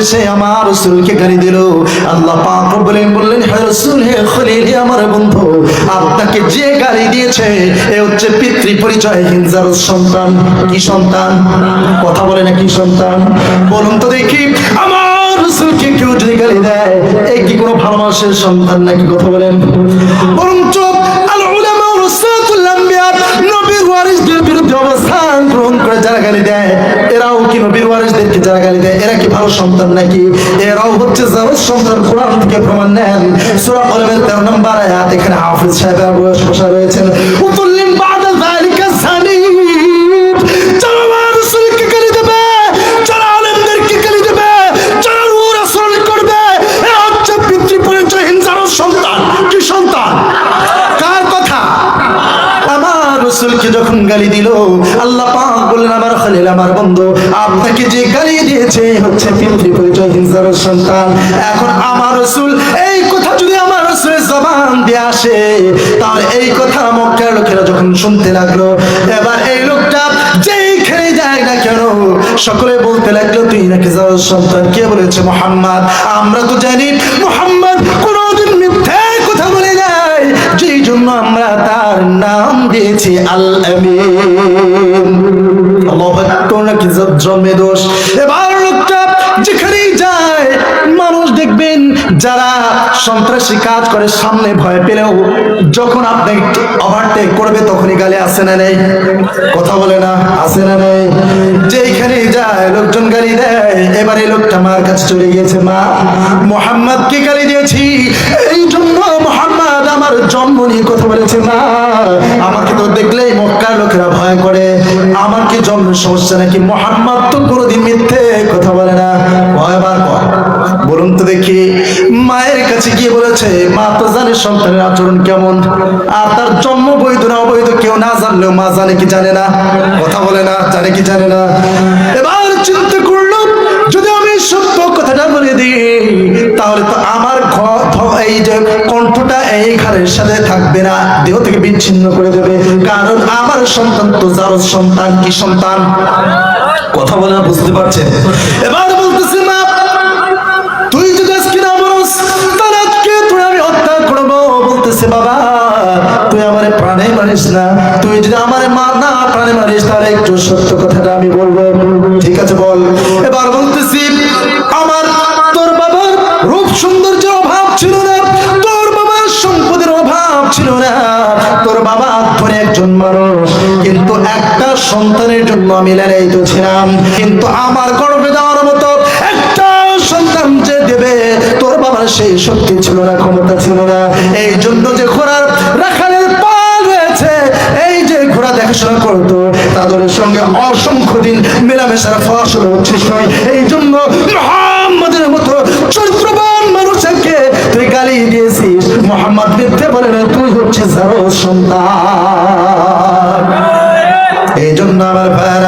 এসে আমার রাসূলকে গালি দিল। আল্লাহ পাক বললেন হে রাসূল, হে খলিল, হে আমার বন্ধু, আপনাকে যে গালি দিয়েছে এ হচ্ছে পিতৃ পরিচয়হীন জারজ সন্তান। কি সন্তান? কথা বলে না, কি সন্তান বলুন তো দেখি। আমার রাসূলকে কেউ যদি গালি দেয় এই কি কোনো ভালো মানুষের সন্তান নাকি? কথা বলেন। বরঞ্চ আল উলামা ওয়ারাসাতুল আম্বিয়া, নবীর ওয়ারিসদের বিরুদ্ধে অবস্থান গ্রহণ করে যারা গালি দেয় এরাও কি নবীর ওয়ারিসদেরকে যারা গালি দেয় এরা কি ভালো সন্তান নাকি? এরাও হচ্ছে জারজ সন্তান। কোরআন থেকে প্রমাণ নেন। সূরা কলমের 13 নম্বর আয়াত। এখানে হাফেজ সাহেব বসে রয়েছেন। উতুল্লিম বাদা যালিকা সানিব, যারা রাসূলকে গালি দেবে, যারা আলেমদেরকে গালি দেবে, যারা রাসূল করবে, এরা হচ্ছে পিতৃ পরিচয়হীন জারজ সন্তান। কি সন্তান? কার কথা? আমার রাসূলকে যখন গালি দিল আল্লাহ পাক বললেন আমার খলিল, আমার বন্ধু, আপনাকে যে গালি দিয়েছে হচ্ছে পিতৃ পরিচয়হীন জারজ সন্তান। এখন আমার রাসূল এই কথা যদি আমার রাসূলের জবান দিয়ে আসে তাহলে এই কথা মক্কার লোকেরা যখন শুনতে লাগলো, এবার এই লোকটা যেইখানে যায় না কেন সকলে বলতে লাগলো তুই নাকি জারজ সন্তান। কে বলেছে? মুহাম্মদ। আমরা তো জানি মুহাম্মদ কোনদিন মিথ্যা কথা বলে নাই, যেই জন্য আমরা তার নাম দিয়েছি আল আমিন। আল্লাহু আকবার। নাকি জন্মে দোষ। এবার লোকটা যেখানেই যায় মানুষ দেখবেন যারা সন্ত্রাসী কাজ করে সামনে ভয় পেলেও যখন আপনি ওভারটেক করবে তখনই গালি আসে না নেই? কথা বলে না, আসে না নেই? যেখানেই যায় লোকজন গালি দেয়। এবার এই লোকটা মার কাছে চলে গিয়েছে, মা মুহাম্মদকে গালি দিয়েছি এই জন্য মুহাম্মদ আমার জন্ম নিয়ে কথা বলেছে। মা আমাকে তো দেখলেই মক্কার লোকেরা ভয় করে, আমার কি জন্মের সমস্যা নাকি? মুহাম্মদ তো কোনোদিন মিথ্যে কথা বলে না। ভয়বার ভয়। বলুন তো দেখি। মায়ের কাছে গিয়ে বলেছে মা তো জানে সন্তানের আচরণ কেমন, আর তার জন্ম বৈধ না অবৈধ কেউ না জানলেও মা জানে কি জানে না? কথা বলে না, জানে কি জানে না? এবার চিন্তা করলো যদি আমি সত্য কথাটা বলে দিই তাহলে তো আমার এই যে কণ্ঠটা এই ঘরের সাথে থাকবে না, দেহ থেকে বিচ্ছিন্ন করে দেবে, কারণ আমার সন্তান তো জারজ সন্তান। কি সন্তান? কথা বলে না, বুঝতে পারছেন? এবার বলতেছে মা তুই যদি আজকে না বলস তাহলে আজকে তুই আমি হত্যা করবো। বলতেছে বাবা তুই আমার প্রাণে মারিস না, তুই যদি আমার মা না প্রাণে মারিস তাহলে একটু সত্য কথাটা আমি বলবো। ঠিক আছে বল। এবার বলতেছি আমার তোর বাবার রূপ সৌন্দর্যের অভাব ছিল না, তোর বাবার সম্পদের অভাব ছিল না, তোর বাবা ধরে একজন মানুষ, কিন্তু একটা সন্তানের জন্য আমি লালায়িত ছিলাম, কিন্তু আমার গর্ভে দেওয়ার মতো একটা সন্তান যে দেবে তোর বাবার সেই শক্তি ছিল না, ক্ষমতা ছিল না। এই জন্য যে ঘোড়ার রাখালের পাল রয়েছে, এই যে ঘোড়া দেখাশোনা করতো তাদের সঙ্গে অসংখ্য দিন মেলামেশার ফসল হচ্ছে। এই জন্য মুহাম্মাদের মতো চরিত্রবান মানুষকে তুই গালি দিয়েছিস। মুহাম্মদ মিথ্যে বলে না, তুই হচ্ছে জারজ সন্তান। এই জন্য আমার ভাই